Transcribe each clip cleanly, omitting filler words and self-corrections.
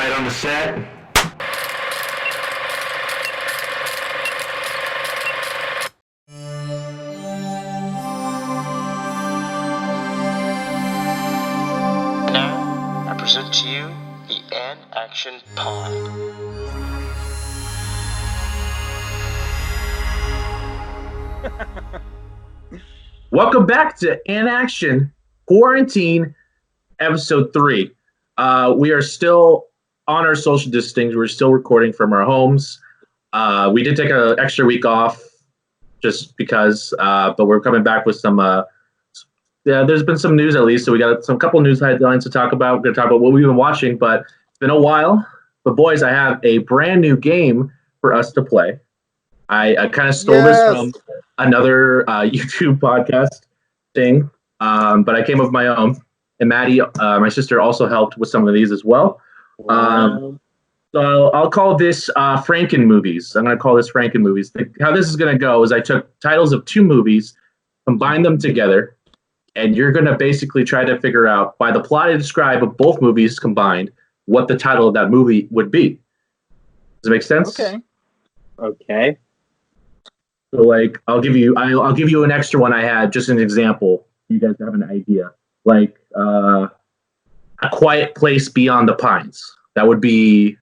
quiet on the set. Now, I present to you the An Action Pod. Welcome back to In Action Quarantine, Episode 3. We are still on our social distancing. We're still recording from our homes. We did take an extra week off just because, but we're coming back with some, there's been some news at least. So we got some couple news headlines to talk about. We're going to talk about what we've been watching, but it's been a while. But boys, I have a brand new game for us to play. I kind of stole this from another YouTube podcast thing, but I came up with my own. And Maddie, my sister, also helped with some of these as well. So I'll call this Franken movies. I'm going to call this Franken movies. How this is going to go is I took titles of two movies, combined them together, and you're going to basically try to figure out, by the plot I describe of both movies combined, what the title of that movie would be. Does it make sense? Okay. So, like, I'll give you an extra one I had, just an example. You guys have an idea. Like, A Quiet Place Beyond the Pines. That would be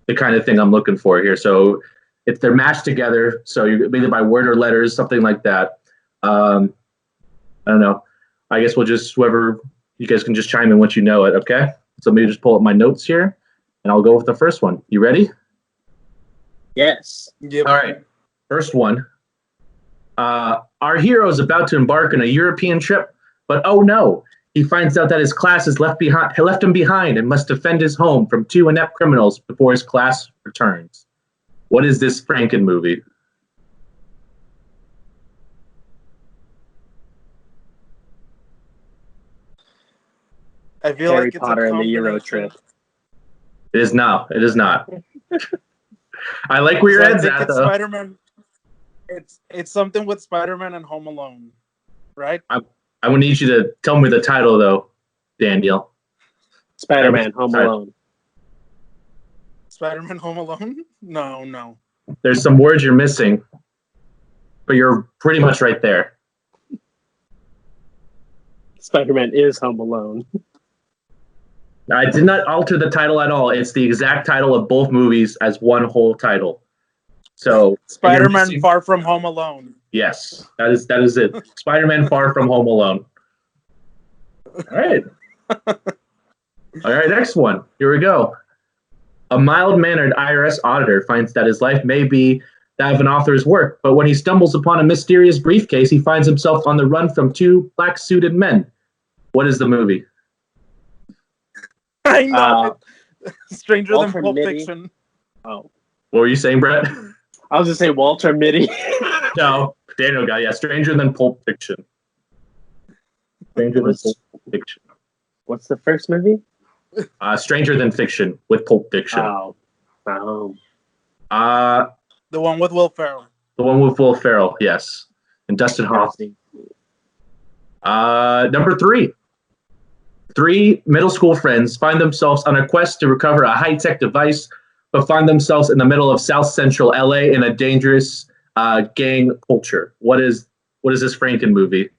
the kind of thing I'm looking for here. So, if they're matched together, so you either by word or letters, something like that. I don't know. I guess we'll just, whoever, you guys can just chime in once you know it, okay? So, let me just pull up my notes here, and I'll go with the first one. You ready? Yes. Yep. All right. First one. Our hero is about to embark on a European trip, but oh no, he finds out that his class has left him behind and must defend his home from two inept criminals before his class returns. What is this Franken movie? I feel Harry like it's Potter a and the Euro combination. trip. It is not. It is not. I like where your head's at, though. Spider-Man. It's something with Spider-Man and Home Alone, right? I would need you to tell me the title, though, Daniel. Spider-Man Home Alone. Spider-Man Home Alone? No. There's some words you're missing, but you're pretty much right there. Spider-Man is Home Alone. I did not alter the title at all. It's the exact title of both movies as one whole title. So Spider-Man Far From Home Alone. Yes, that is it. Spider-Man Far From Home Alone. All right. All right, next one. Here we go. A mild-mannered IRS auditor finds that his life may be that of an author's work, but when he stumbles upon a mysterious briefcase, he finds himself on the run from two black-suited men. What is the movie? I know it. Stranger Walter than Pulp Mitty. Fiction. Oh. What were you saying, Brett? I was going to say Walter Mitty. No, Daniel got Stranger Than Pulp Fiction. Stranger Than Pulp Fiction. What's the first movie? Stranger Than Fiction with Pulp Fiction. Oh. The one with Will Ferrell. The one with Will Ferrell, yes. And Dustin Hoffman. Number 3. 3 middle school friends find themselves on a quest to recover a high-tech device, but find themselves in the middle of South Central LA in a dangerous gang culture. What is this Franken movie?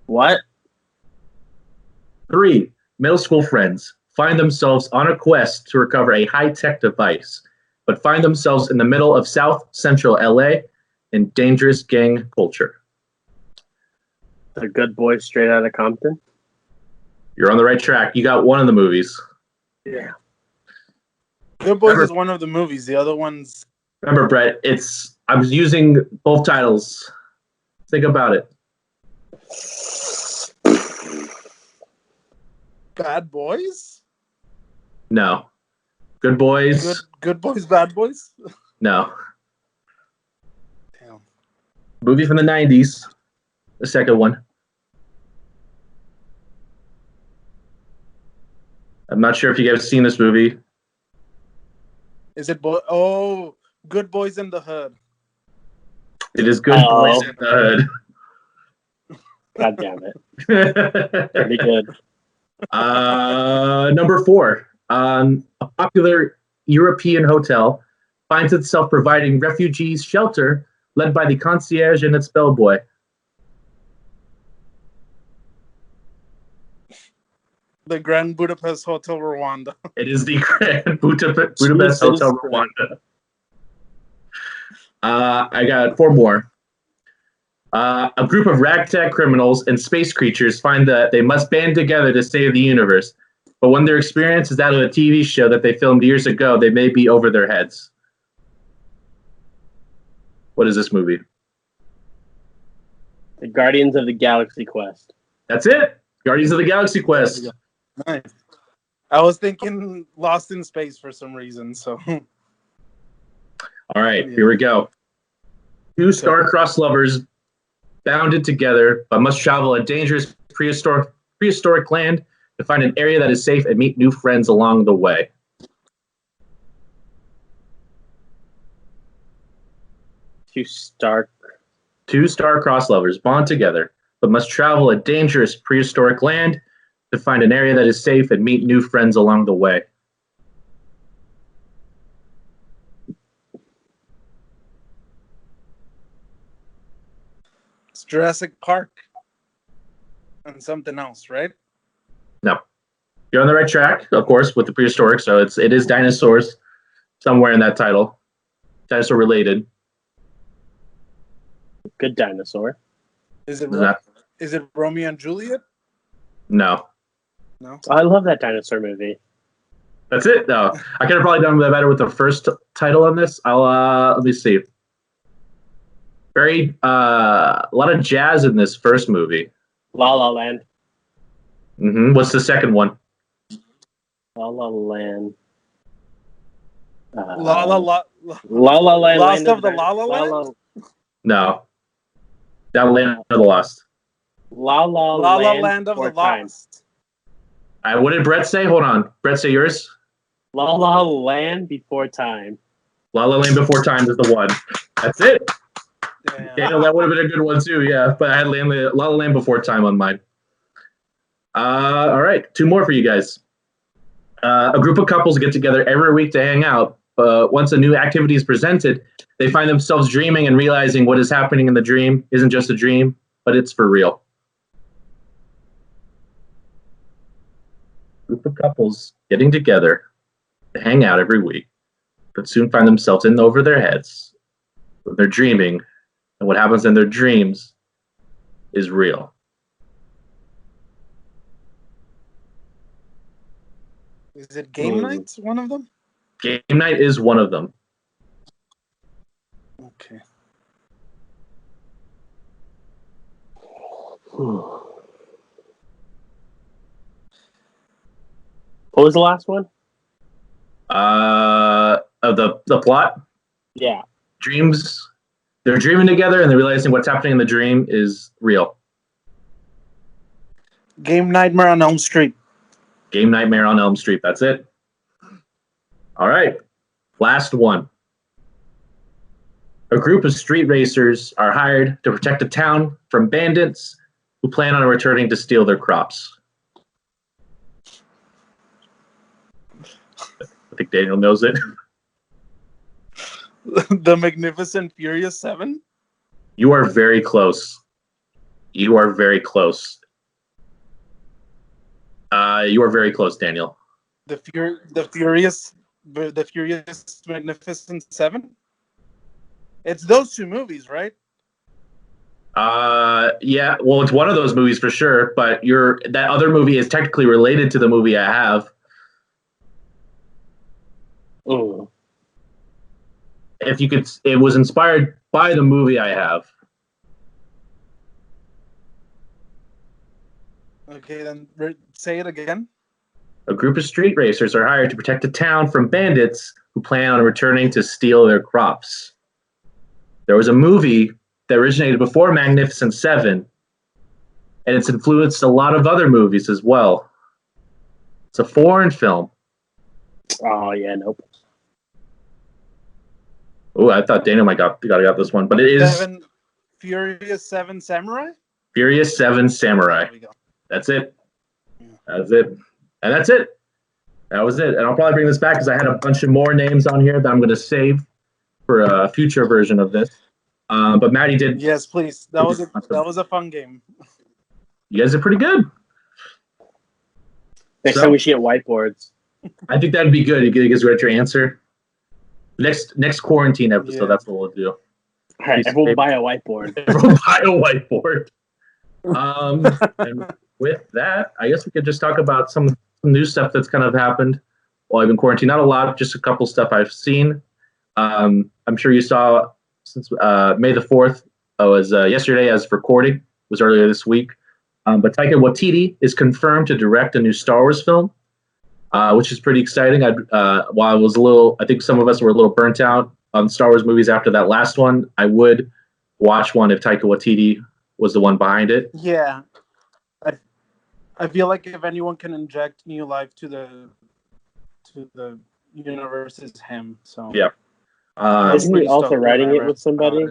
What? 3 middle school friends find themselves on a quest to recover a high-tech device, but find themselves in the middle of South Central LA in dangerous gang culture. The Good Boys Straight Outta Compton? You're on the right track. You got one of the movies. Yeah. Good Boys is one of the movies. The other one's... Remember, Brett, I'm using both titles. Think about it. Bad Boys? No. Good Boys? Good Boys, Bad Boys? No. Damn. Movie from the 90s. The second one. I'm not sure if you guys have seen this movie. Is it Good Boys in the Hood? It is Good Boys in the Hood. God damn it. Pretty good. Number 4. A popular European hotel finds itself providing refugees shelter led by the concierge and its bellboy. The Grand Budapest Hotel Rwanda. It is the Grand Budapest Jesus Hotel Christ. Rwanda. I got 4 more. A group of ragtag criminals and space creatures find that they must band together to save the universe. But when their experience is that of a TV show that they filmed years ago, they may be over their heads. What is this movie? The Guardians of the Galaxy Quest. That's it. Guardians of the Galaxy Quest. Nice. I was thinking Lost in Space for some reason, so. All right, here we go. 2 star-crossed lovers bounded together but must travel a dangerous prehistoric land to find an area that is safe and meet new friends along the way. Two star-crossed lovers bond together but must travel a dangerous prehistoric land to find an area that is safe and meet new friends along the way. It's Jurassic Park. And something else, right? No. You're on the right track, of course, with the prehistoric, so it is dinosaurs somewhere in that title. Dinosaur related. Good dinosaur. Is it No. Is it Romeo and Juliet? No. No. I love that dinosaur movie. That's it? No. I could have probably done better with the first title on this. Let me see. A lot of jazz in this first movie. La La Land. What's the second one? La La Land. La La La. La La Land. Lost of the La La Land? No. That Land of the Lost. La La Land of the Time. Lost. What did Brett say? Hold on. Brett, say yours? La La Land Before Time. La La Land Before Time is the one. That's it. Damn. Daniel, that would have been a good one too, yeah. But I had La La Land Before Time on mine. All right, 2 more for you guys. A group of couples get together every week to hang out. Once a new activity is presented, they find themselves dreaming and realizing what is happening in the dream isn't just a dream, but it's for real. Group of couples getting together to hang out every week, but soon find themselves in over their heads. They're dreaming, and what happens in their dreams is real. Is it Game Night? One of them? Game Night is one of them. Okay. What was the last one? Of the plot? Yeah. Dreams. They're dreaming together and they're realizing what's happening in the dream is real. Game Nightmare on Elm Street. Game Nightmare on Elm Street. That's it. All right. Last one. A group of street racers are hired to protect a town from bandits who plan on returning to steal their crops. I think Daniel knows it. The Magnificent Furious 7? You are very close. You are very close. You are very close, Daniel. The Furious Magnificent 7? It's those 2 movies, right? Yeah. Well, it's one of those movies for sure, but that other movie is technically related to the movie I have. Oh. If you could, it was inspired by the movie I have. Okay, then say it again. A group of street racers are hired to protect a town from bandits who plan on returning to steal their crops. There was a movie that originated before Magnificent Seven, and it's influenced a lot of other movies as well. It's a foreign film. Oh, yeah, nope. Oh, I thought Daniel might got this one, but it is Furious 7 Samurai? Furious 7 Samurai. There we go. That's it. That's it. And that's it. That was it. And I'll probably bring this back because I had a bunch of more names on here that I'm going to save for a future version of this. But Maddie did. Yes, please. That was a fun game. You guys are pretty good. Next time we should get whiteboards. I think that'd be good. You guys write your answer. Next quarantine episode, that's what we'll do. All right, everyone buy a whiteboard. Everyone buy a whiteboard. And with that, I guess we could just talk about some new stuff that's kind of happened while I've been quarantined. Not a lot, just a couple stuff I've seen. I'm sure you saw since May the 4th was yesterday as recording, was earlier this week. But Taika Waititi is confirmed to direct a new Star Wars film, which is pretty exciting. While I was I think some of us were a little burnt out on Star Wars movies after that last one. I would watch one if Taika Waititi was the one behind it. Yeah. I feel like if anyone can inject new life to the universe, it's him. So yeah. Isn't he also writing it with somebody?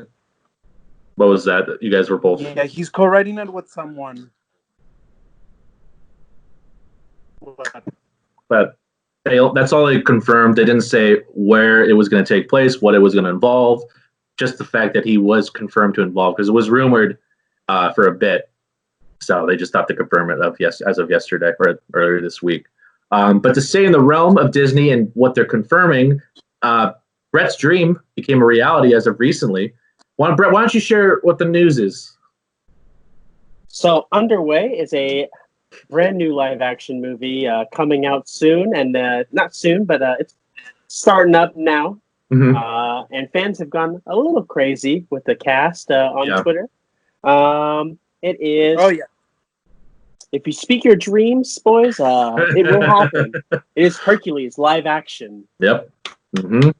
What was that? You guys were both. Yeah, he's co-writing it with someone. But that's all they confirmed. They didn't say where it was going to take place, what it was going to involve. Just the fact that he was confirmed to involve, because it was rumored for a bit. So they just thought to confirm it as of yesterday or earlier this week. But to stay in the realm of Disney and what they're confirming, Brett's dream became a reality as of recently. Brett, why don't you share what the news is? So underway is a brand new live action movie coming out soon, and not soon, but it's starting up now. Mm-hmm. And fans have gone a little crazy with the cast on Twitter. It is. Oh yeah. If you speak your dreams, boys, it will happen. It is Hercules live action. Yep. Mm-hmm.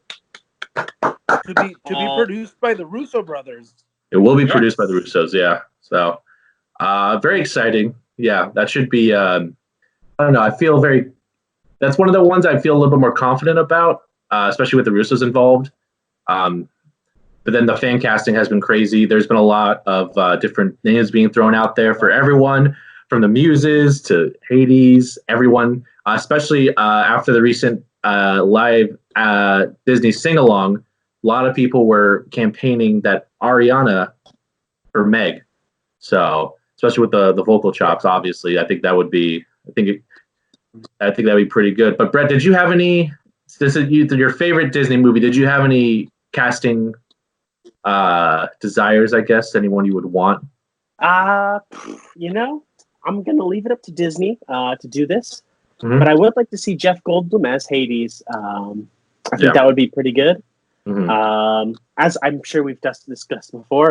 To be produced by the Russo brothers. It will be produced by the Russos, yeah. So, very exciting. Yeah, that should be. I don't know. That's one of the ones I feel a little bit more confident about, especially with the Russos involved. But then the fan casting has been crazy. There's been a lot of different names being thrown out there for everyone, from the Muses to Hades, everyone, especially after the recent live Disney sing-along. A lot of people were campaigning that Ariana for Meg. So, especially with the vocal chops, obviously, I think that would be. I think that'd be pretty good. But Brett, did you have any? This is your favorite Disney movie. Did you have any casting desires? I guess anyone you would want. I'm gonna leave it up to Disney to do this, Mm-hmm. but I would like to see Jeff Goldblum as Hades. I think that would be pretty good. Mm-hmm. As I'm sure we've just discussed before,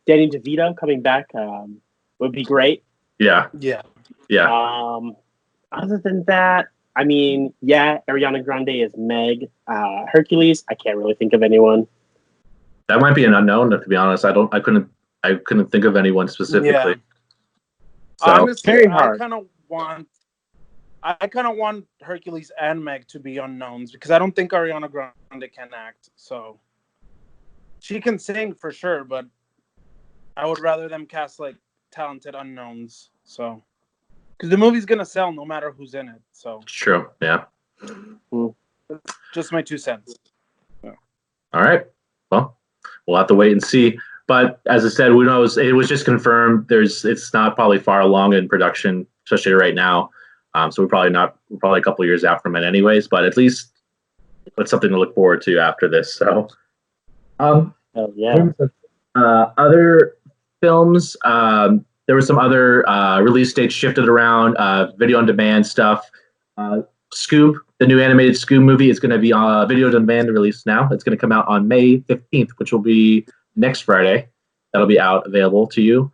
Danny DeVito coming back would be great. Yeah. Other than that, I mean, Ariana Grande is Meg. Hercules, I can't really think of anyone. That might be an unknown, to be honest. I couldn't think of anyone specifically. Yeah. So, honestly, very hard. I kind of want Hercules and Meg to be unknowns because I don't think Ariana Grande can act. So she can sing for sure, but I would rather them cast like talented unknowns. So because the movie's gonna sell no matter who's in it. So it's true. Yeah. Just my 2 cents. All right. Well, we'll have to wait and see. But as I said, it was just confirmed. It's not probably far along in production, especially right now. So we're probably a couple years out from it anyways, but at least it's something to look forward to after this. So, other films, there were some other release dates shifted around, video on demand stuff. Scoob, the new animated Scoob movie, is going to be video on demand release now. It's going to come out on May 15th, which will be next Friday. That'll be available to you.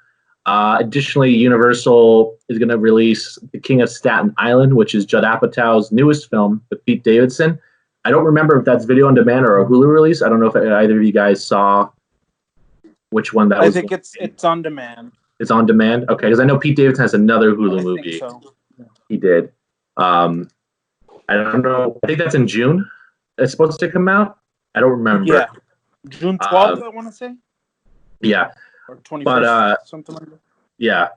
Additionally, Universal is going to release The King of Staten Island, which is Judd Apatow's newest film with Pete Davidson. I don't remember if that's video on demand or a Hulu release. I don't know if either of you guys saw which one that was. I think it's on demand. It's on demand? Okay, because I know Pete Davidson has another Hulu movie. I think so. He did. I don't know. I think that's in June. It's supposed to come out. I don't remember. Yeah, June 12th, I want to say. Yeah. Or 21st, But something like that. Yeah.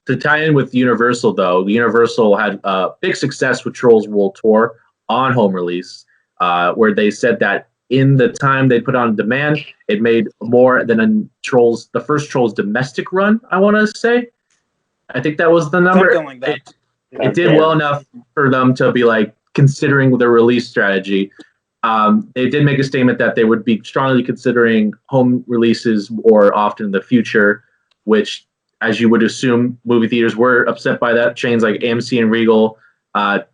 To tie in with Universal, though, Universal had big success with Trolls World Tour on home release, where they said that in the time they put on demand, it made more than the first Trolls domestic run, I want to say. I think that was the number. Something like that. It did well enough for them to be like considering the release strategy. They did make a statement that they would be strongly considering home releases more often in the future, which, as you would assume, movie theaters were upset by that. Chains like AMC and Regal,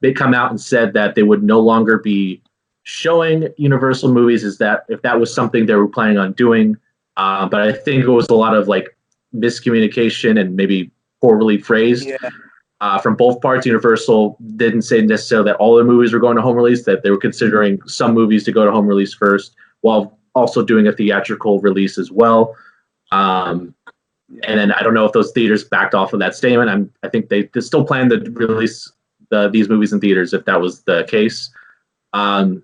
they come out and said that they would no longer be showing Universal movies. Is that if that was something they were planning on doing? But I think it was a lot of like miscommunication and maybe poorly phrased. Yeah. From both parts. Universal didn't say necessarily that all their movies were going to home release, that they were considering some movies to go to home release first, while also doing a theatrical release as well. And then I don't know if those theaters backed off of that statement. I think they still plan to release these movies in theaters if that was the case. And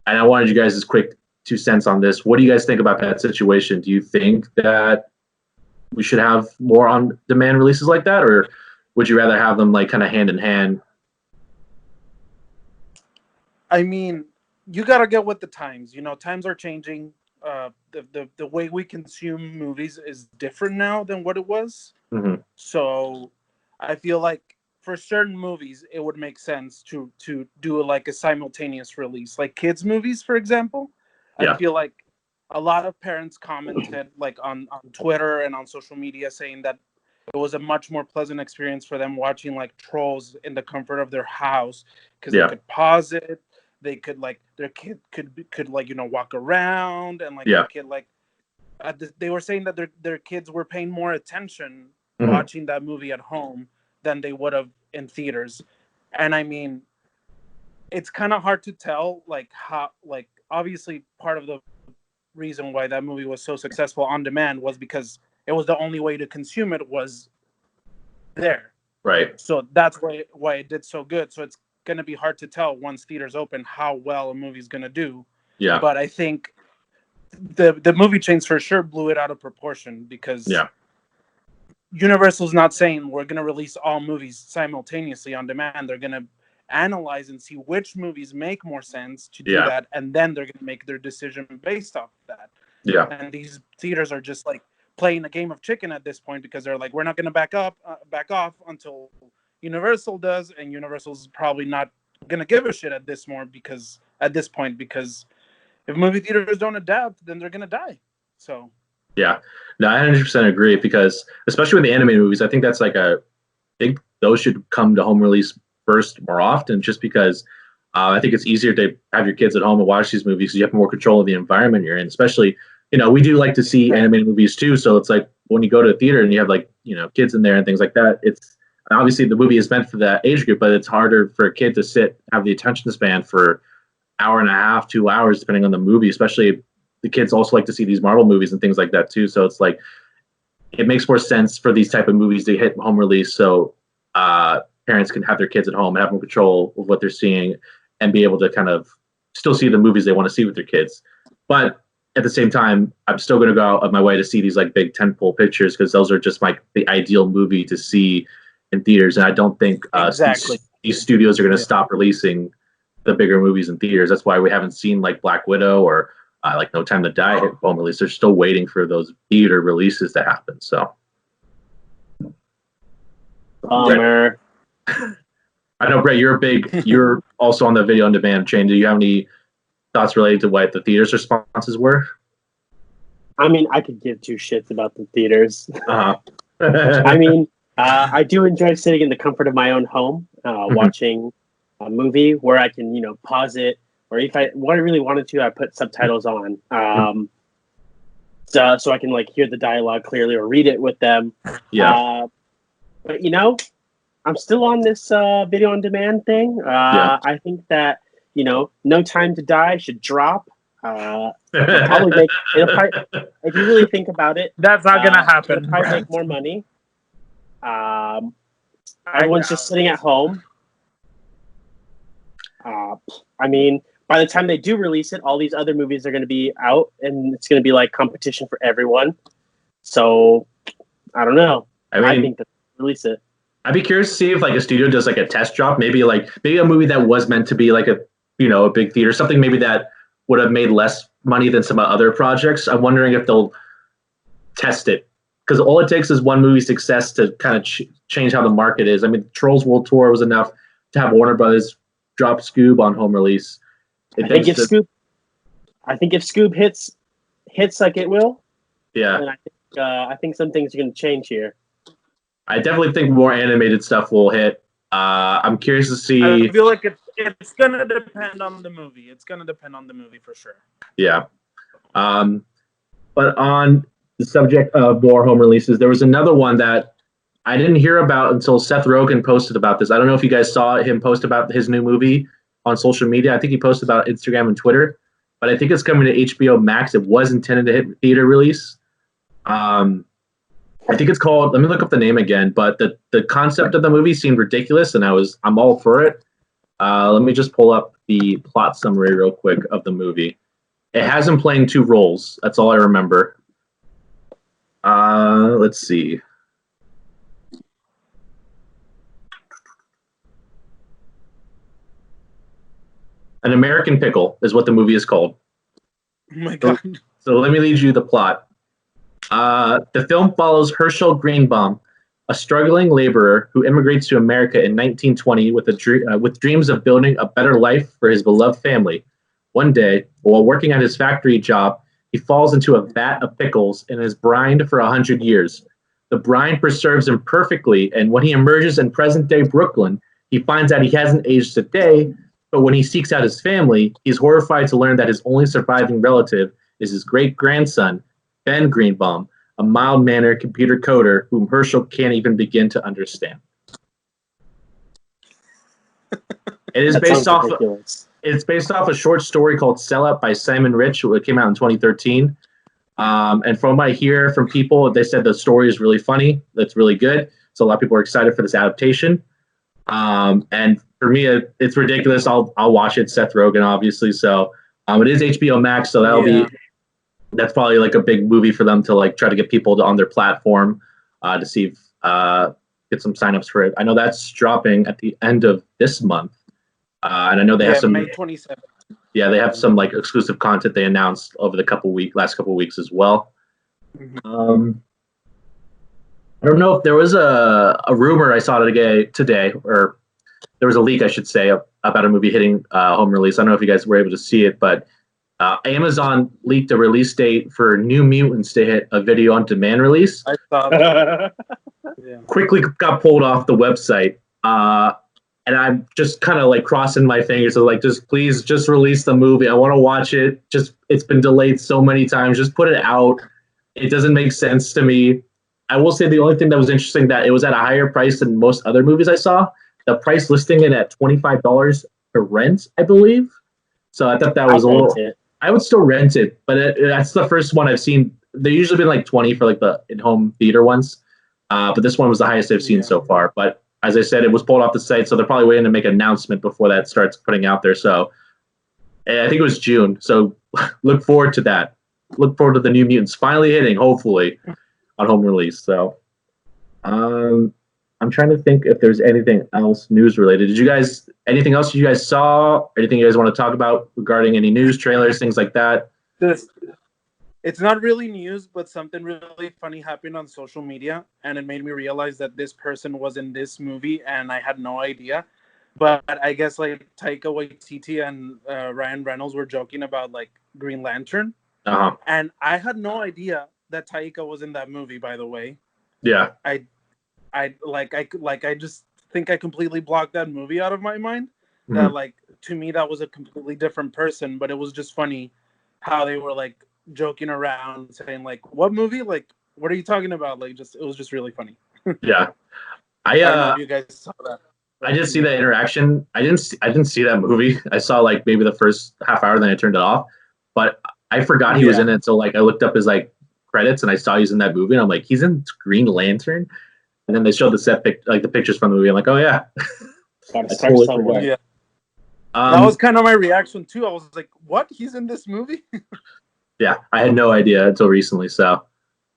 I wanted you guys' quick 2 cents on this. What do you guys think about that situation? Do you think that we should have more on-demand releases like that, or would you rather have them like kind of hand in hand? I mean, you gotta get with the times. You know, times are changing. The way we consume movies is different now than what it was. Mm-hmm. So I feel like for certain movies, it would make sense to do like a simultaneous release, like kids movies, for example. Yeah. I feel like a lot of parents commented like on Twitter and on social media saying that it was a much more pleasant experience for them watching like Trolls in the comfort of their house, because they could pause it. They could like their kid could like, you know, walk around, and like their kid like they were saying that their kids were paying more attention watching that movie at home than they would have in theaters. And I mean, it's kind of hard to tell like how, like, obviously part of the reason why that movie was so successful on demand was because it was the only way to consume it was there. Right. So that's why it did so good. So it's going to be hard to tell once theaters open how well a movie's going to do. Yeah. But I think the movie chains for sure blew it out of proportion, because Universal's not saying we're going to release all movies simultaneously on demand. They're going to analyze and see which movies make more sense to do that, and then they're going to make their decision based off of that. Yeah. And these theaters are just like playing a game of chicken at this point, because they're like, we're not going to back off until Universal does, and Universal's probably not going to give a shit at this point, because if movie theaters don't adapt, then they're going to die. So yeah, no, I 100% agree, because especially with the animated movies, I think that's like those should come to home release first more often, just because I think it's easier to have your kids at home and watch these movies because you have more control of the environment you're in. Especially, you know, we do like to see animated movies too. So it's like when you go to a theater and you have like, you know, kids in there and things like that, it's obviously the movie is meant for that age group, but it's harder for a kid to have the attention span for hour and a half, 2 hours, depending on the movie. Especially the kids also like to see these Marvel movies and things like that too. So it's like, it makes more sense for these type of movies to hit home release. So parents can have their kids at home and have more control of what they're seeing and be able to kind of still see the movies they want to see with their kids. But at the same time, I'm still going to go out of my way to see these like big tentpole pictures, because those are just like the ideal movie to see in theaters. And I don't think these studios are going to stop releasing the bigger movies in theaters. That's why we haven't seen like Black Widow or like No Time to Die hit home release. They're still waiting for those theater releases to happen. So, bummer. I know, Brett, you're also on the video on demand chain. Do you have any thoughts related to what the theater's responses were? I mean, I could give two shits about the theaters. Uh-huh. I mean, I do enjoy sitting in the comfort of my own home, watching a movie where I can, you know, pause it, or if I really wanted to, I put subtitles on, so I can like hear the dialogue clearly or read it with them. Yeah. But you know, I'm still on this video on demand thing. I think that, you know, No Time to Die should drop. It'll probably if you really think about it, that's not gonna happen. It'll probably make more money. Everyone's just sitting at home. I mean, by the time they do release it, all these other movies are going to be out, and it's going to be like competition for everyone. So, I don't know. I think that release it. I'd be curious to see if like a studio does like a test drop, maybe a movie that was meant to be like a big theater, something maybe that would have made less money than some other projects. I'm wondering if they'll test it, because all it takes is one movie success to kind of change how the market is. I mean, Trolls World Tour was enough to have Warner Brothers drop Scoob on home release. I think if Scoob hits like it will, then I think some things are going to change here. I definitely think more animated stuff will hit. I'm curious to see. I feel like it's going to depend on the movie. It's going to depend on the movie for sure. Yeah. But on the subject of more home releases, there was another one that I didn't hear about until Seth Rogen posted about this. I don't know if you guys saw him post about his new movie on social media. I think he posted about Instagram and Twitter, but I think it's coming to HBO Max. It was intended to hit theater release. I think it's called, let me look up the name again, but the concept of the movie seemed ridiculous, and I'm all for it. Let me just pull up the plot summary real quick of the movie. It has him playing two roles. That's all I remember. Let's see. An American Pickle is what the movie is called. Oh my God. So let me lead you the plot. The film follows Herschel Greenbaum, a struggling laborer who immigrates to America in 1920 with dreams of building a better life for his beloved family. One day, while working at his factory job, he falls into a vat of pickles and is brined for 100 years. The brine preserves him perfectly, and when he emerges in present-day Brooklyn, he finds out he hasn't aged a day, but when he seeks out his family, he's horrified to learn that his only surviving relative is his great-grandson, Ben Greenbaum, a mild-mannered computer coder whom Herschel can't even begin to understand. It is based off. It's based off a short story called "Sellout" by Simon Rich, which came out in 2013. And from what I hear from people, they said the story is really funny. That's really good. So a lot of people are excited for this adaptation. And for me, it's ridiculous. I'll watch it. Seth Rogen, obviously. So it is HBO Max, so that's probably like a big movie for them to like try to get people on their platform to see if get some signups for it. I know that's dropping at the end of this month, and I know they have some May 27th. Yeah, they have some like exclusive content they announced over the last couple weeks as well. Mm-hmm. I don't know if there was a rumor I saw today, or there was a leak, I should say, about a movie hitting home release. I don't know if you guys were able to see it, but Amazon leaked a release date for New Mutants to hit a video on demand release. I saw that. Quickly got pulled off the website. And I'm just kind of like crossing my fingers. So like, please release the movie. I want to watch it. It's been delayed so many times. Just put it out. It doesn't make sense to me. I will say the only thing that was interesting that it was at a higher price than most other movies I saw. The price listing it at $25 to rent, I believe. So I thought that was a little. I would still rent it, but that's the first one I've seen. They've usually been like 20 for like the in-home theater ones, but this one was the highest I've seen so far. But as I said, it was pulled off the site, so they're probably waiting to make an announcement before that starts putting out there. So I think it was June. So look forward to that. Look forward to the New Mutants finally hitting, hopefully, on home release. So I'm trying to think if there's anything else news related. Anything else you guys saw? Anything you guys want to talk about regarding any news, trailers, things like that? It's not really news, but something really funny happened on social media, and it made me realize that this person was in this movie, and I had no idea. But I guess like Taika Waititi and Ryan Reynolds were joking about like Green Lantern, and I had no idea that Taika was in that movie. By the way, yeah, I just think I completely blocked that movie out of my mind. Mm-hmm. That like to me that was a completely different person, but it was just funny how they were like joking around saying like, what movie, like what are you talking about, like just it was just really funny. Yeah, I don't know if you guys saw that. I didn't see that interaction. I didn't see that movie. I saw like maybe the first half hour, then I turned it off, but I forgot he was in it. So like I looked up his like credits and I saw he's in that movie and I'm like, he's in Green Lantern. And then they showed the pictures from the movie. I'm like, oh yeah. I totally forgot. Yeah. That was kind of my reaction too. I was like, what? He's in this movie? Yeah, I had no idea until recently. So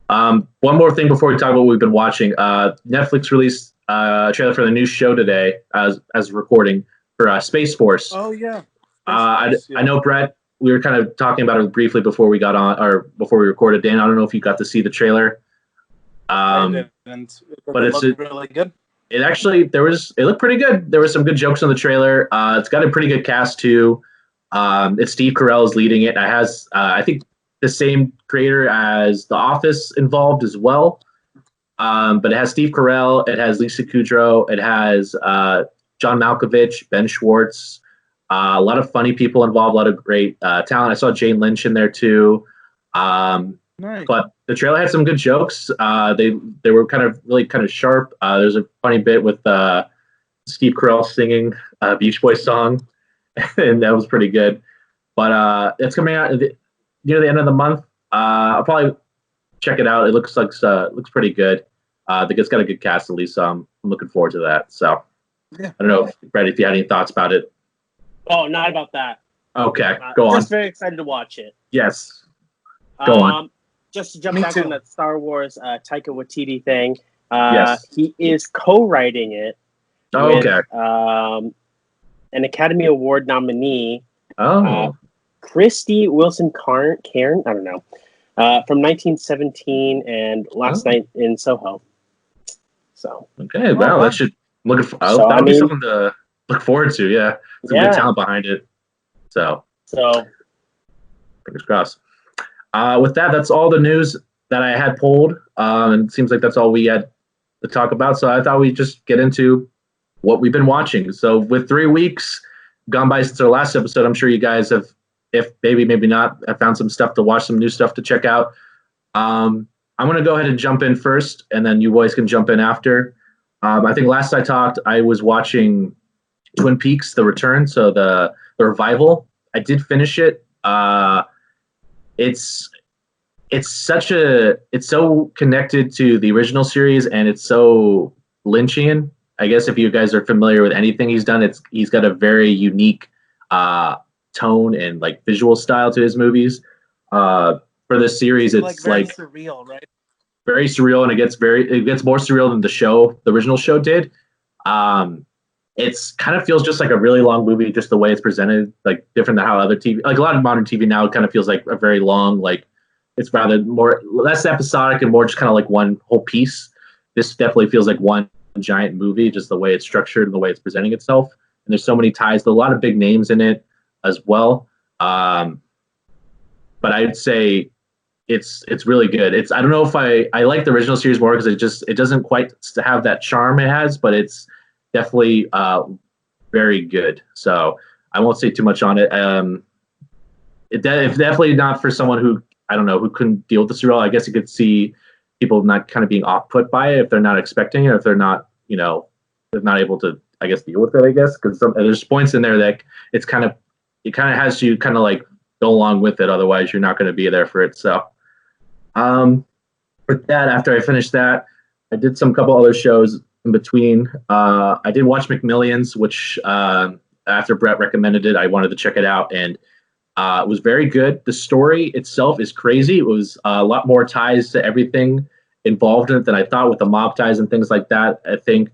One more thing before we talk about what we've been watching. Netflix released a trailer for the new show today as recording for Space Force. Oh yeah. I know, Brett. We were kind of talking about it briefly before we got on, or before we recorded. Dan, I don't know if you got to see the trailer. I didn't. But it's really good. It looked pretty good. There were some good jokes on the trailer. It's got a pretty good cast too. It's Steve Carell is leading it. It has, I think, the same creator as The Office involved as well. But it has Steve Carell. It has Lisa Kudrow. It has John Malkovich, Ben Schwartz. A lot of funny people involved. A lot of great talent. I saw Jane Lynch in there too. Nice. But the trailer had some good jokes. They were really kind of sharp. There's a funny bit with Steve Carell singing a Beach Boys song, and that was pretty good. But it's coming out near the end of the month. I'll probably check it out. It looks pretty good. I think it's got a good cast at least. So I'm looking forward to that. So yeah. I don't know, Brett, if you had any thoughts about it. Oh, not about that. Okay, go on. Just very excited to watch it. Yes, go on. Just to jump Me back too. on that Star Wars Taika Waititi thing. Yes. He is co-writing it. Oh, with, okay. An Academy Award nominee, Oh, Christy Wilson Cairn, I don't know, from 1917 and Last Night in Soho. So okay. Wow, that should So, that'll be something to look forward to. Yeah, some good talent behind it. So fingers crossed. With that, that's all the news that I had pulled. And it seems like that's all we had to talk about. So I thought we'd just get into what we've been watching. So with 3 weeks gone by since our last episode, I'm sure you guys have, if maybe not, have found some stuff to watch, some new stuff to check out. I'm going to go ahead and jump in first, and then you boys can jump in after. I think last I talked, I was watching Twin Peaks: The Return, so the revival. I did finish it. It's so connected to the original series, and it's so Lynchian. I guess if you guys are familiar with anything he's done, he's got a very unique tone and like visual style to his movies. For this series, it's very surreal, right? Very surreal, and it gets more surreal than the original show did. It's kind of feels just like a really long movie, just the way it's presented, like different than how other TV, like a lot of modern TV now, it kind of feels like a very long, like it's rather less episodic and more just kind of like one whole piece. This definitely feels like one giant movie, just the way it's structured and the way it's presenting itself. And there's so many ties to a lot of big names in it as well. But I'd say it's really good. I don't know if I like the original series more because it doesn't quite have that charm it has, but it's definitely very good. So I won't say too much on it. It's definitely not for someone who, I don't know, who couldn't deal with the surreal. I guess you could see people not kind of being off-put by it if they're not expecting it, or if they're not, they're not able to, I guess, deal with it, I guess, because there's points in there that it kind of has you kind of like go along with it. Otherwise, you're not going to be there for it. So with that, after I finished that, I did some couple other shows in between. I did watch McMillions, which after Brett recommended it, I wanted to check it out, and it was very good. The story itself is crazy. It was a lot more ties to everything involved in it than I thought, with the mob ties and things like that. I think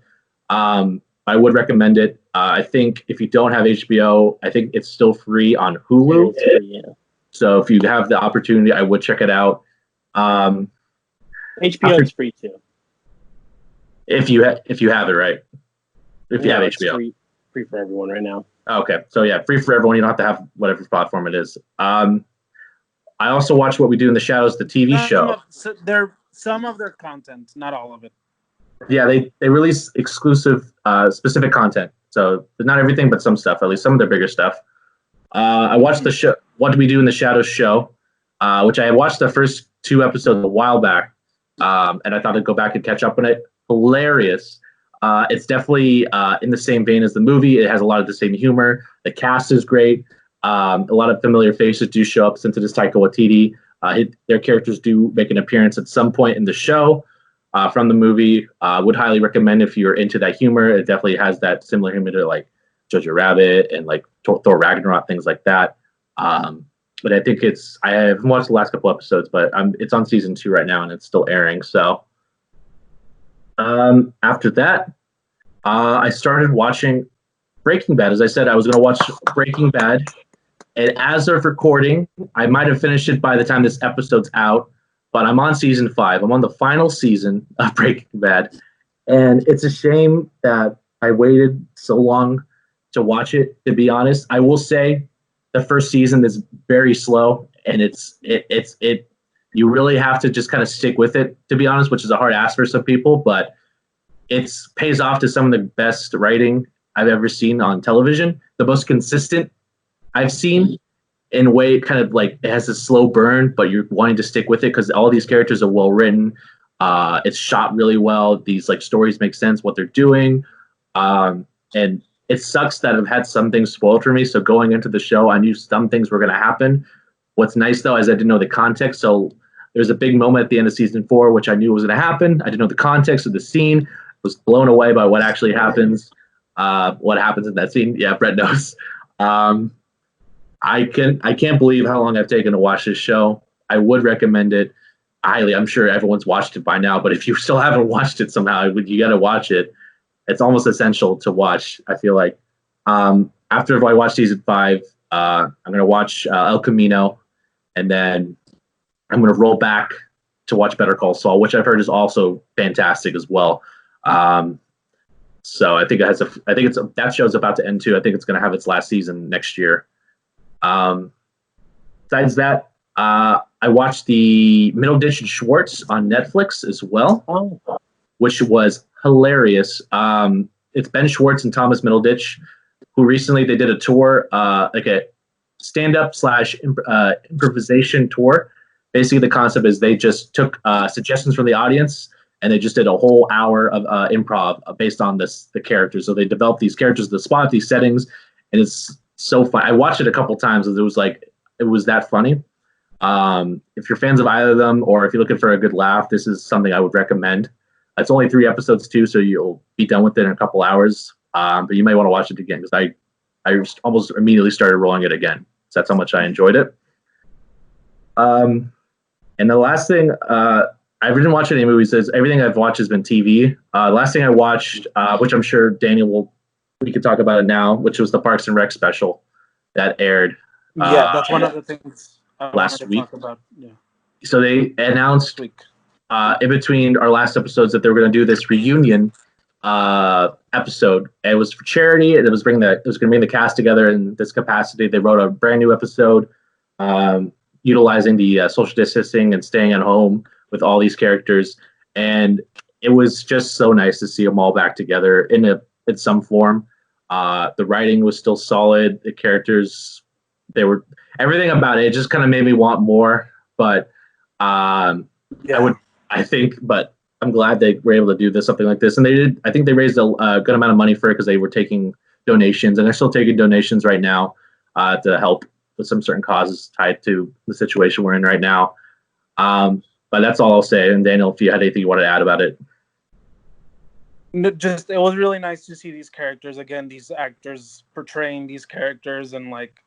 I would recommend it. I think if you don't have HBO, I think it's still free on Hulu. Yeah. So if you have the opportunity, I would check it out. HBO is free too. If you have it, right? If you have HBO, free for everyone right now. Okay, so yeah, free for everyone. You don't have to have whatever platform it is. I also watched What We Do in the Shadows, the TV show. Some of their content, not all of it. Yeah, they release exclusive, specific content. So not everything, but some stuff. At least some of their bigger stuff. I watched the show, What Do We Do in the Shadows show, which I watched the first 2 episodes a while back, and I thought I'd go back and catch up on it. Hilarious. It's definitely in the same vein as the movie. It has a lot of the same humor. The cast is great. A lot of familiar faces do show up since it is Taika Waititi. Their characters do make an appearance at some point in the show from the movie. Would highly recommend if you're into that humor. It definitely has that similar humor to like Jojo Rabbit and like Thor Ragnarok, things like that. but I think I haven't watched the last couple episodes, but it's on season 2 right now and it's still airing. So after that, I started watching Breaking Bad. As I said, I was going to watch Breaking Bad, and as of recording, I might have finished it by the time this episode's out, but I'm on season 5. I'm on the final season of Breaking Bad, and it's a shame that I waited so long to watch it, to be honest. I will say the first season is very slow, and you really have to just kind of stick with it, to be honest, which is a hard ask for some people, but it pays off to some of the best writing I've ever seen on television. The most consistent I've seen, in a way, kind of like it has a slow burn, but you're wanting to stick with it because all these characters are well written. It's shot really well. These like stories make sense, what they're doing. And it sucks that I've had some things spoiled for me. So going into the show, I knew some things were going to happen. What's nice though is I didn't know the context. So there's a big moment at the end of season 4, which I knew was going to happen. I didn't know the context of the scene. Was blown away by what actually happens. What happens in that scene? Yeah, Brett knows. I can't believe how long I've taken to watch this show. I would recommend it highly. I'm sure everyone's watched it by now, but if you still haven't watched it somehow, you got to watch it. It's almost essential to watch, I feel like. After I watch season 5, I'm going to watch El Camino, and then I'm going to roll back to watch Better Call Saul, which I've heard is also fantastic as well. So I think that show's about to end too. I think it's going to have its last season next year. Besides that, I watched the Middleditch and Schwartz on Netflix as well, which was hilarious. It's Ben Schwartz and Thomas Middleditch, who recently they did a tour, like a stand-up / improvisation tour. Basically, the concept is they just took suggestions from the audience and they just did a whole hour of improv based on the characters. So they developed these characters, the spot, these settings, and it's so fun. I watched it a couple times, and it was that funny. If you're fans of either of them, or if you're looking for a good laugh, this is something I would recommend. It's only 3 episodes too, so you'll be done with it in a couple hours. But you may want to watch it again because I almost immediately started rolling it again. So that's how much I enjoyed it. And the last thing, I didn't watch any movies. Everything I've watched has been TV. Last thing I watched, which I'm sure Daniel we could talk about it now, which was the Parks and Rec special that aired. That's one of the things last week. Talk about. Yeah. So they announced in between our last episodes that they were going to do this reunion episode. It was for charity. It was going to bring the cast together in this capacity. They wrote a brand new episode, utilizing the social distancing and staying at home with all these characters, and it was just so nice to see them all back together in some form. The writing was still solid. The characters, everything about it just kind of made me want more. But but I'm glad they were able to do something like this. And they did. I think they raised a good amount of money for it because they were taking donations, and they're still taking donations right now to help with some certain causes tied to the situation we're in right now. But that's all I'll say. And Daniel, if you had anything you wanted to add about it. Just it was really nice to see these characters again, these actors portraying these characters, and like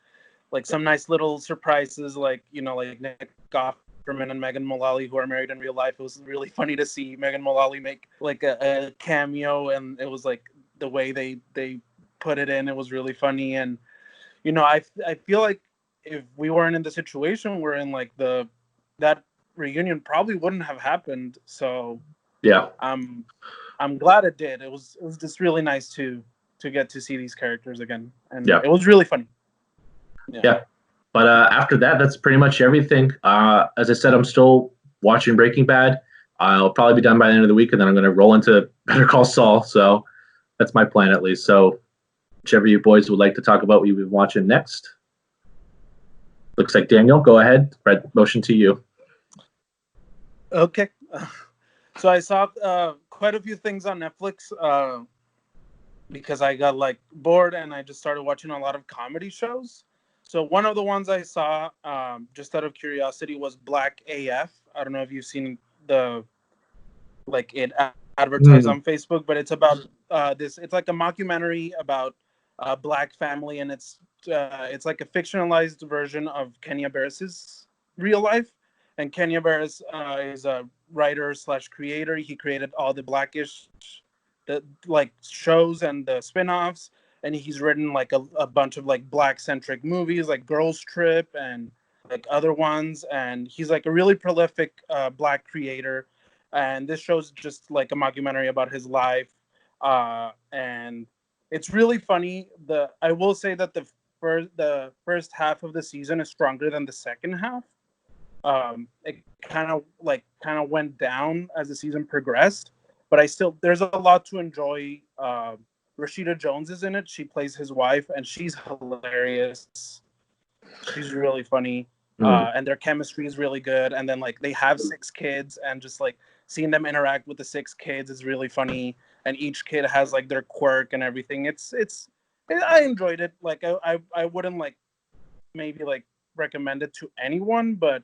some nice little surprises, like Nick Offerman and Megan Mullally, who are married in real life. It was really funny to see Megan Mullally make like a cameo, and it was like the way they put it in. It was really funny, and I feel like if we weren't in the situation we're in, like that reunion probably wouldn't have happened. So yeah, I'm glad it did. It was just really nice to get to see these characters again, and yeah, it was really funny. Yeah. But after that, that's pretty much everything. As I said, I'm still watching Breaking Bad. I'll probably be done by the end of the week, and then I'm going to roll into Better Call Saul. So that's my plan, at least. So whichever you boys would like to talk about what you've been watching next. Looks like Daniel. Go ahead. Red motion to you. Okay. So I saw quite a few things on Netflix because I got bored, and I just started watching a lot of comedy shows. So one of the ones I saw, just out of curiosity, was Black AF. I don't know if you've seen it advertised on Facebook, but it's about this. It's like a mockumentary about a Black family, and it's it's like a fictionalized version of Kenya Barris's real life. And Kenya Barris is a writer slash creator. He created all the Blackish, the like shows and the spin-offs, and he's written like a bunch of like Black centric movies, like Girls Trip and like other ones. And he's like a really prolific Black creator. And this show's just like a mockumentary about his life, and it's really funny. I will say that the first half of the season is stronger than the second half. It kind of went down as the season progressed, but there's a lot to enjoy. Rashida Jones is in it. She plays his wife, and she's hilarious. She's really funny, and their chemistry is really good. And then like they have 6 kids, and just like seeing them interact with the 6 kids is really funny. And each kid has like their quirk and everything. I enjoyed it. Like I wouldn't like maybe like recommend it to anyone, but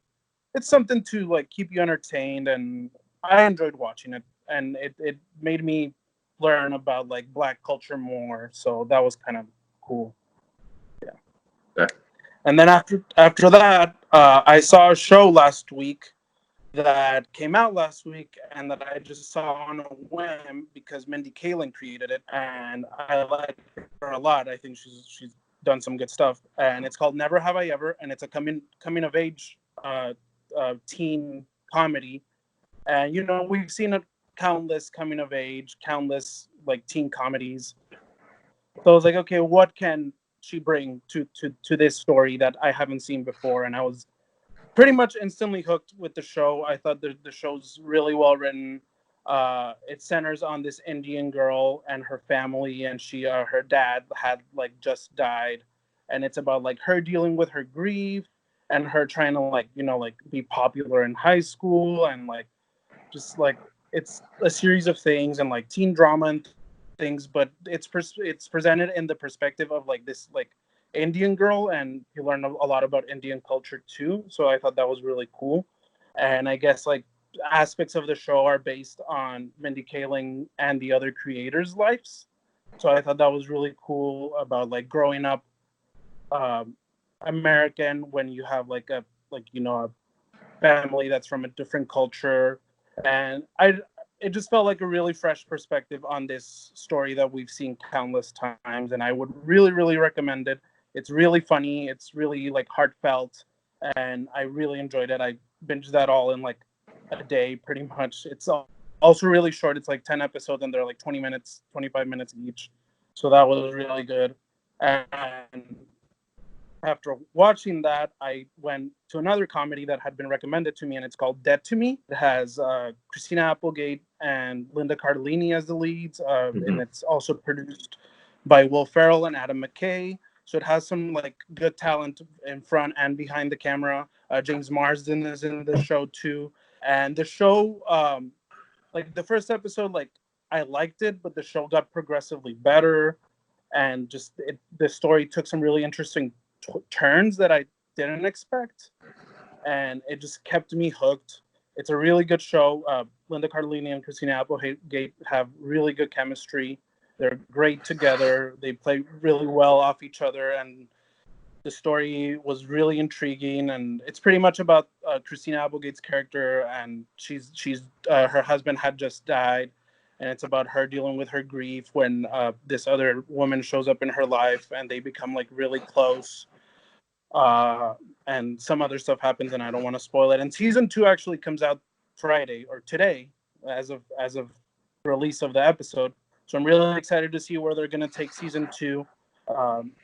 it's something to like keep you entertained, and I enjoyed watching it, and it made me learn about like Black culture more. So that was kind of cool. Yeah. Okay. And then after that, I saw a show last week that came out last week, and that I just saw on a whim because Mindy Kaling created it, and I like her a lot. I think she's done some good stuff, and it's called Never Have I Ever, and it's a coming of age teen comedy. And you know, we've seen a countless coming of age, countless like teen comedies. So I was like, okay, what can she bring to this story that I haven't seen before? And I was pretty much instantly hooked with the show. I thought the show's really well written. It centers on this Indian girl and her family, and her dad had like just died, and it's about like her dealing with her grief and her trying to like, you know, like be popular in high school, and like just like it's a series of things and like teen drama and things, but it's presented in the perspective of like this like Indian girl, and you learn a lot about Indian culture too. So I thought that was really cool. And I guess like aspects of the show are based on Mindy Kaling and the other creators' lives. So I thought that was really cool about like growing up American when you have like a family that's from a different culture. And it just felt like a really fresh perspective on this story that we've seen countless times, and I would really, really recommend it. It's really funny. It's really like heartfelt, and I really enjoyed it. I binged that all in like a day, pretty much. It's also really short. It's like 10 episodes, and they're like 20 minutes, 25 minutes each. So that was really good. And after watching that, I went to another comedy that had been recommended to me, and it's called Dead to Me. It has Christina Applegate and Linda Cardellini as the leads, and it's also produced by Will Ferrell and Adam McKay. So it has some like good talent in front and behind the camera. James Marsden is in the show too, and the show, like the first episode, like I liked it, but the show got progressively better, and just the story took some really interesting turns that I didn't expect, and it just kept me hooked. It's a really good show. Linda Cardellini and Christina Applegate have really good chemistry. They're great together. They play really well off each other, and the story was really intriguing. And it's pretty much about Christina Applegate's character, and she's her husband had just died, and it's about her dealing with her grief when this other woman shows up in her life, and they become like really close. And some other stuff happens, and I don't want to spoil it. And season 2 actually comes out Friday or today, as of release of the episode. So I'm really excited to see where they're going to take season 2,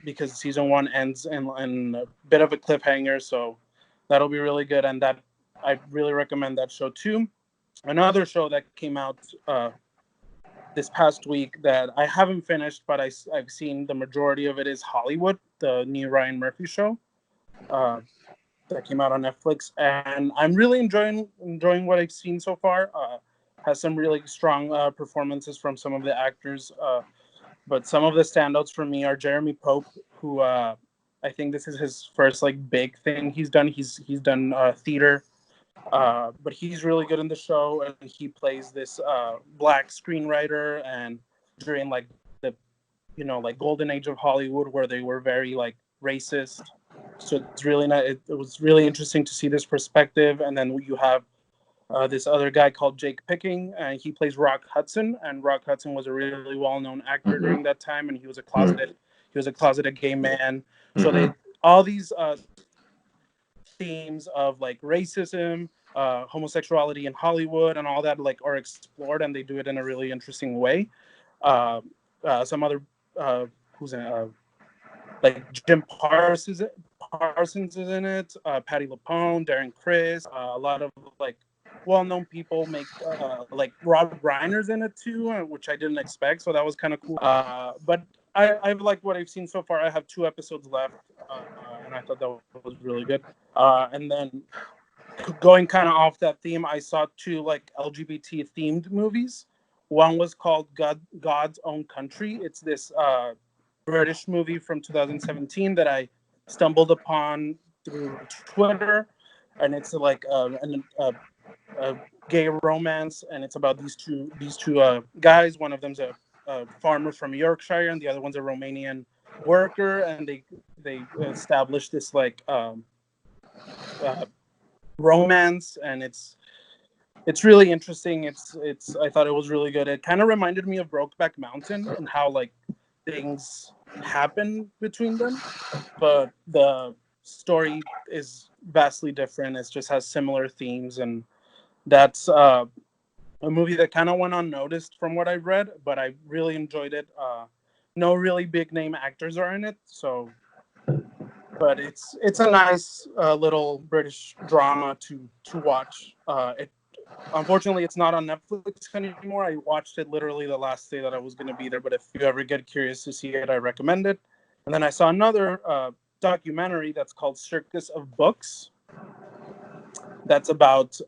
because season 1 ends in a bit of a cliffhanger. So that'll be really good, and that I really recommend that show too. Another show that came out this past week that I haven't finished, but I've seen the majority of it, is Hollywood, the new Ryan Murphy show that came out on Netflix, and I'm really enjoying what I've seen so far. Has some really strong performances from some of the actors, but some of the standouts for me are Jeremy Pope, who I think this is his first like big thing he's done. He's done theater, but he's really good in the show, and he plays this Black screenwriter, and during like the like golden age of Hollywood, where they were very like racist. So it's really not. It was really interesting to see this perspective. And then you have this other guy called Jake Picking, and he plays Rock Hudson. And Rock Hudson was a really well-known actor during that time, and he was a closeted gay man. So they all these themes of like racism, homosexuality in Hollywood, and all that like are explored, and they do it in a really interesting way. Some other who's in it? Like Jim Parsons is in it. Patty LuPone, Darren Criss, a lot of like well-known people make like Rob Reiner's in it too, which I didn't expect. So that was kind of cool. But I've liked what I've seen so far. I have 2 episodes left, and I thought that was really good. And then going kind of off that theme, I saw 2 like LGBT themed movies. One was called God's Own Country. It's this British movie from 2017 that I stumbled upon through Twitter, and it's like a gay romance, and it's about these two guys. One of them's a farmer from Yorkshire, and the other one's a Romanian worker, and they establish this like romance, and it's really interesting. It's I thought it was really good. It kind of reminded me of Brokeback Mountain and how like things happen between them, but the story is vastly different. It just has similar themes, and that's a movie that kind of went unnoticed from what I've read, but I really enjoyed it. No really big name actors are in it, so but it's a nice little British drama to watch. Unfortunately, it's not on Netflix anymore. I watched it literally the last day that I was going to be there, but if you ever get curious to see it, I recommend it. And then I saw another documentary that's called Circus of Books. That's about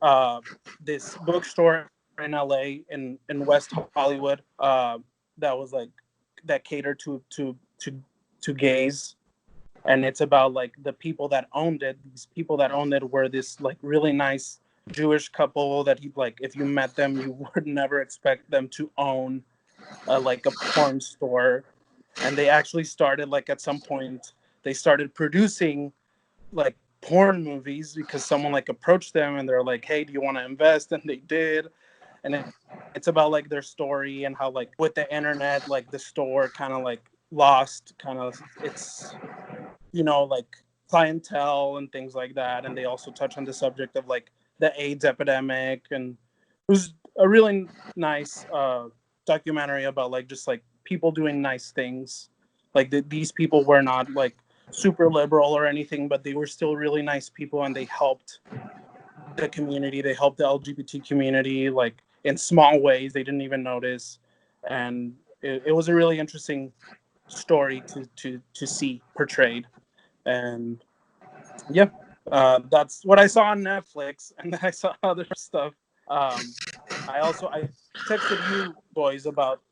this bookstore in LA in West Hollywood that was like that catered to gays, and it's about like the people that owned it. These people that owned it were this like really nice Jewish couple that he like if you met them you would never expect them to own like a porn store, and they actually started like at some point they started producing like porn movies because someone like approached them and they're like, hey, do you want to invest? And they did. And it's about like their story and how like with the internet like the store kind of like lost kind of its like clientele and things like that. And they also touch on the subject of like the AIDS epidemic, and it was a really nice documentary about like just like people doing nice things. Like these people were not like super liberal or anything, but they were still really nice people, and they helped the community. They helped the LGBT community like in small ways they didn't even notice, and it was a really interesting story to see portrayed. And yeah, that's what I saw on Netflix, and then I saw other stuff. I texted you boys about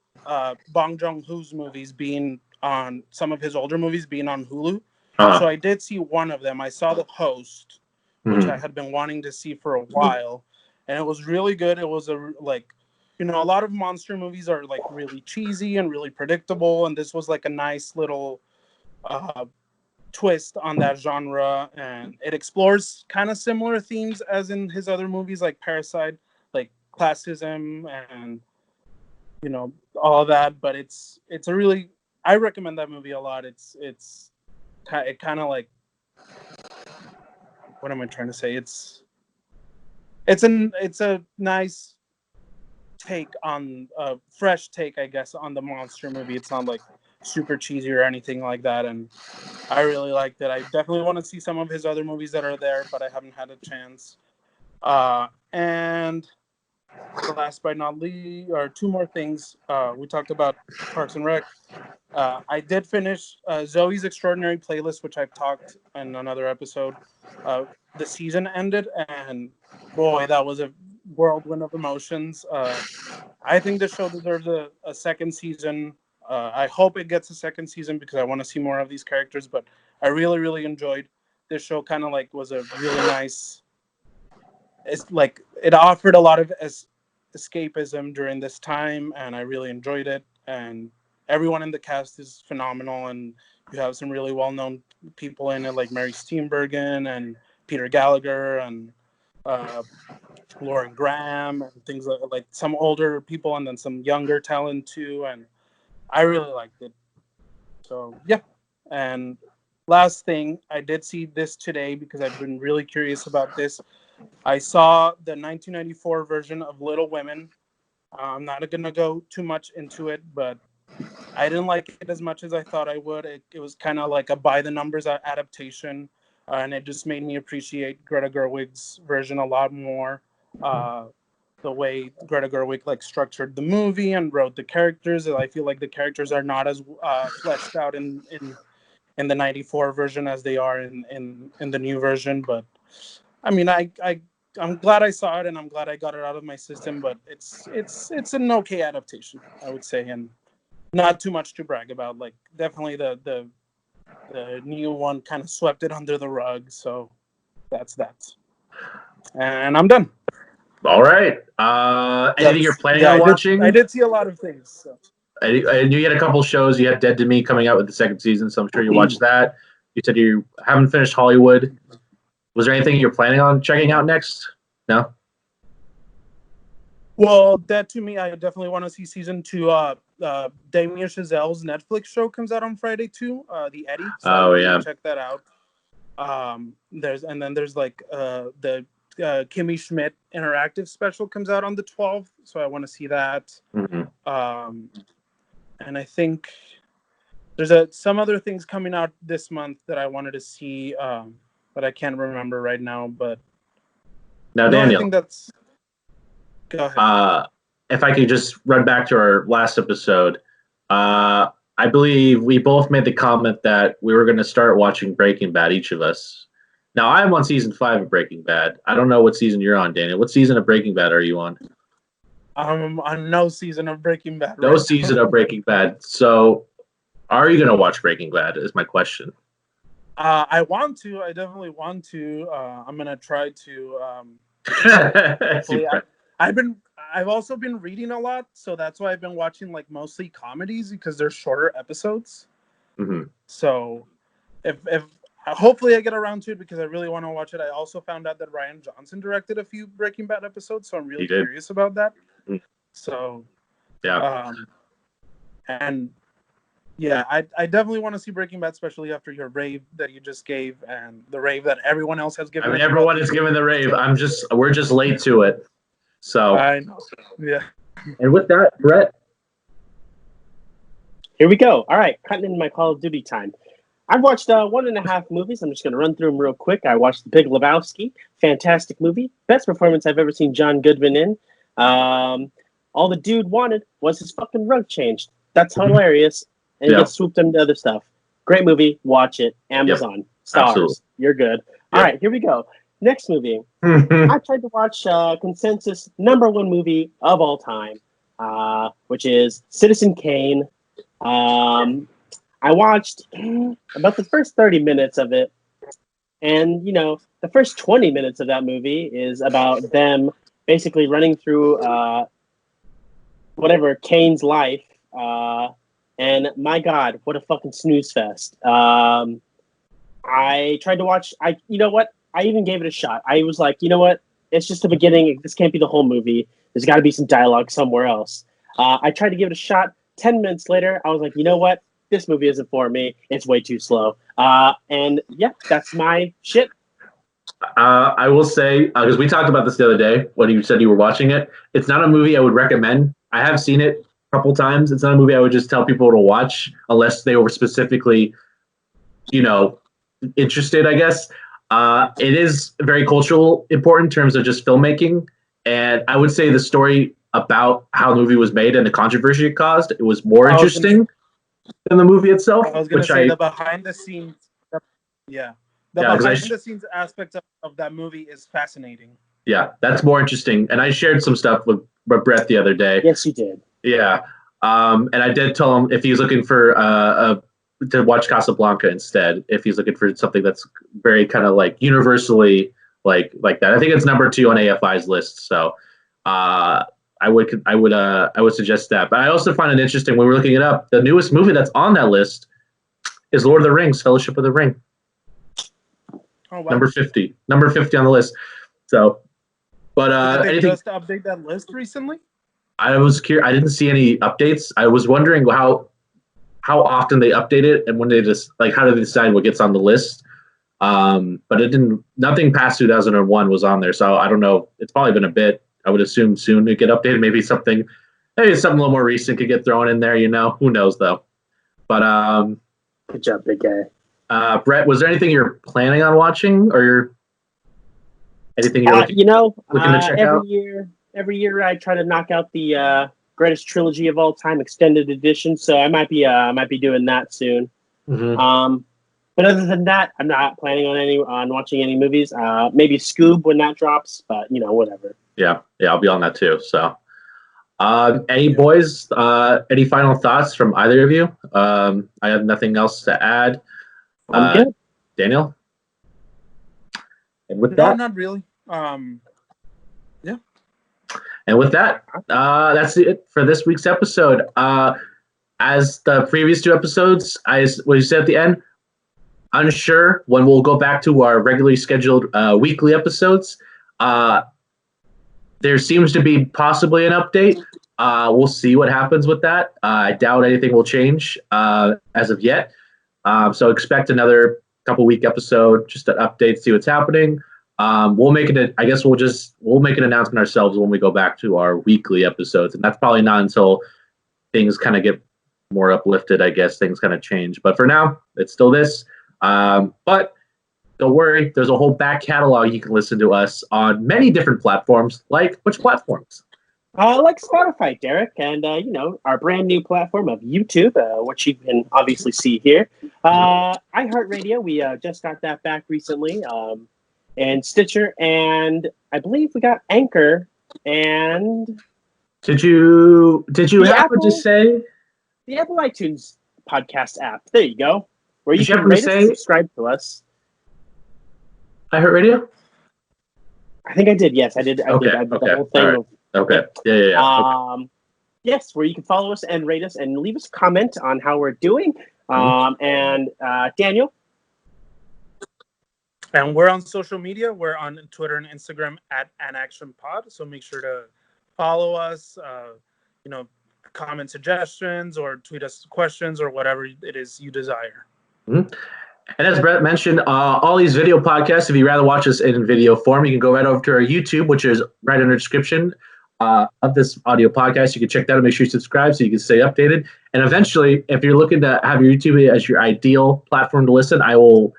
Bong Joon-ho's movies being on some of his older movies being on Hulu. So I did see one of them. I saw The Host, which I had been wanting to see for a while, and it was really good. It was a lot of monster movies are like really cheesy and really predictable, and this was like a nice little twist on that genre, and it explores kind of similar themes as in his other movies like Parasite, like classism and all of that. But it's a really, I recommend that movie a lot. It kind of like, what am I trying to say? It's a nice take on a fresh take, I guess, on the monster movie. It's not like super cheesy or anything like that, and I really liked it. I definitely want to see some of his other movies that are there, but I haven't had a chance. And last but not least, or 2 more things. We talked about Parks and Rec. I did finish Zoe's Extraordinary Playlist, which I've talked in another episode. The season ended, and boy, that was a whirlwind of emotions. I think the show deserves a second season. I hope it gets a second season because I want to see more of these characters. But I really, really enjoyed this show. Kind of like was a really nice. It's like it offered a lot of escapism during this time, and I really enjoyed it. And everyone in the cast is phenomenal, and You have some really well-known people in it, like Mary Steenburgen and Peter Gallagher and Lauren Graham and things like some older people and then some younger talent too. And I really liked it. So yeah. And last thing, I did see this today because I've been really curious about this. I saw the 1994 version of Little Women. I'm not going to go too much into it, but I didn't like it as much as I thought I would. It was kind of like a by-the-numbers adaptation, and it just made me appreciate Greta Gerwig's version a lot more. The way Greta Gerwig like structured the movie and wrote the characters, I feel like the characters are not as fleshed out in the 94 version as they are in the new version. But I mean, I'm glad I saw it and I'm glad I got it out of my system. But it's an okay adaptation, I would say, and not too much to brag about. Like definitely the new one kind of swept it under the rug. So that's that. And I'm done. All right. Anything you're planning on watching? I did see a lot of things. So. I knew you had a couple shows. You had Dead to Me coming out with the second season, so I'm sure you watched that. You said you haven't finished Hollywood. Was there anything you're planning on checking out next? No? Well, Dead to Me, I definitely want to see season 2. Damien Chazelle's Netflix show comes out on Friday too. The Eddie. So yeah. Check that out. There's like the Kimmy Schmidt interactive special comes out on the 12th, so I want to see that. Mm-hmm. And I think there's some other things coming out this month that I wanted to see, but I can't remember right now. But now, Daniel, I think that's. Go ahead. If I could just run back to our last episode, I believe we both made the comment that we were going to start watching Breaking Bad, each of us. Now, I'm on season 5 of Breaking Bad. I don't know what season you're on, Daniel. What season of Breaking Bad are you on? I'm on no season of Breaking Bad. No season of Breaking Bad. So, are you going to watch Breaking Bad? Is my question. I want to. I definitely want to. I'm going to try to. I've also been reading a lot, so that's why I've been watching like mostly comedies because they're shorter episodes. Mm-hmm. So, if hopefully I get around to it because I really want to watch it. I also found out that Rian Johnson directed a few Breaking Bad episodes, so I'm really curious about that. Mm-hmm. So, yeah. And yeah, I definitely want to see Breaking Bad, especially after your rave that you just gave and the rave that everyone else has given. I mean, everyone is giving the rave. We're just late to it. So I know. Yeah. And with that, Brett. Here we go. All right, cutting into my Call of Duty time. I've watched 1.5 movies. I'm just going to run through them real quick. I watched The Big Lebowski. Fantastic movie. Best performance I've ever seen John Goodman in. All the dude wanted was his fucking rug changed. That's hilarious. And he gets swooped into other stuff. Great movie. Watch it. Amazon. Yep. Stars. Absolutely. You're good. Yep. All right, here we go. Next movie. I tried to watch consensus #1 movie of all time, which is Citizen Kane. I watched about the first 30 minutes of it. And, the first 20 minutes of that movie is about them basically running through Kane's life. And my God, what a fucking snooze fest. I tried to watch, you know what? I even gave it a shot. I was like, you know what? It's just the beginning. This can't be the whole movie. There's got to be some dialogue somewhere else. I tried to give it a shot. 10 minutes later, I was like, you know what? This movie isn't for me. It's way too slow. And yeah, that's my shit. I will say, because we talked about this the other day when you said you were watching it, it's not a movie I would recommend. I have seen it a couple times. It's not a movie I would just tell people to watch unless they were specifically, interested, I guess. It is very cultural important in terms of just filmmaking. And I would say the story about how the movie was made and the controversy it caused, it was more interesting than the movie itself. I was going to say the behind the scenes. The behind the scenes aspect of that movie is fascinating. Yeah, that's more interesting. And I shared some stuff with Brett the other day. Yes, you did. Yeah. And I did tell him if he's looking for to watch Casablanca instead, if he's looking for something that's very kind of like universally like that. I think it's #2 on AFI's list. So I would suggest that. But I also find it interesting when we're looking it up. The newest movie that's on that list is Lord of the Rings, Fellowship of the Ring. Oh, wow. Number 50 on the list. So, but Did they anything? just update that list recently? I was curious. I didn't see any updates. I was wondering how often they update it and when they just like how do they decide what gets on the list. But it didn't. Nothing past 2001 was on there, so I don't know. It's probably been a bit. I would assume soon to get updated. Maybe something a little more recent could get thrown in there. Who knows though. But Good job, big guy. Brett, was there anything you're planning on watching, or anything you're looking to check out? Every year I try to knock out the greatest trilogy of all time extended edition. So I might be doing that soon. Mm-hmm. But other than that, I'm not planning on watching any movies. Maybe Scoob when that drops, but whatever. Yeah, I'll be on that too. So, any boys? Any final thoughts from either of you? I have nothing else to add. I'm good. Daniel? And with No, that, not really. and with that, that's it for this week's episode. As the previous two episodes, what you said at the end, unsure when we'll go back to our regularly scheduled weekly episodes. There seems to be possibly an update. We'll see what happens with that. I doubt anything will change as of yet. So expect another couple week episode, just an update, see what's happening. We'll make it. I guess we'll make an announcement ourselves when we go back to our weekly episodes, and that's probably not until things kind of get more uplifted. I guess things kind of change, but for now, it's still this. But don't worry, there's a whole back catalog. You can listen to us on many different platforms. Like which platforms? Like Spotify, Derek, and our brand new platform of YouTube, which you can obviously see here. iHeartRadio, we just got that back recently, and Stitcher, and I believe we got Anchor. And did you happen to say the Apple iTunes podcast app? There you go, where you did you can rate us and subscribe to us. iHeartRadio? I think I did. Yes, I did. I did the whole thing. Right. Okay. Yeah. Okay. Yes, where you can follow us and rate us and leave us a comment on how we're doing. And Daniel? And we're on social media. We're on Twitter and Instagram at AnActionPod. So make sure to follow us, comment suggestions or tweet us questions or whatever it is you desire. Mm-hmm. And as Brett mentioned, all these video podcasts, if you'd rather watch us in video form, you can go right over to our YouTube, which is right under the description of this audio podcast. You can check that out and make sure you subscribe so you can stay updated. And eventually, if you're looking to have your YouTube as your ideal platform to listen, I will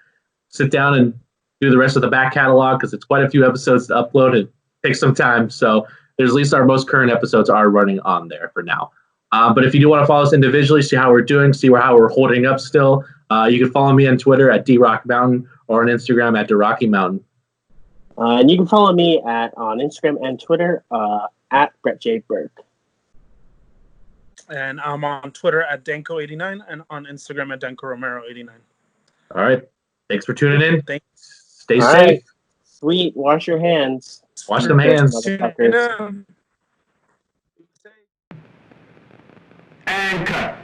sit down and do the rest of the back catalog because it's quite a few episodes to upload and take some time. So there's at least our most current episodes are running on there for now. But if you do want to follow us individually, see how we're doing, see how we're holding up still, you can follow me on Twitter at DRockMountain or on Instagram at DeRockyMountain. And you can follow me on Instagram and Twitter at Brett J. Burke. And I'm on Twitter at Danko89 and on Instagram at DankoRomero89. All right. Thanks for tuning in. Thanks. Stay All safe. Right. Sweet. Wash your hands. Wash them hands. Motherfuckers. And cut.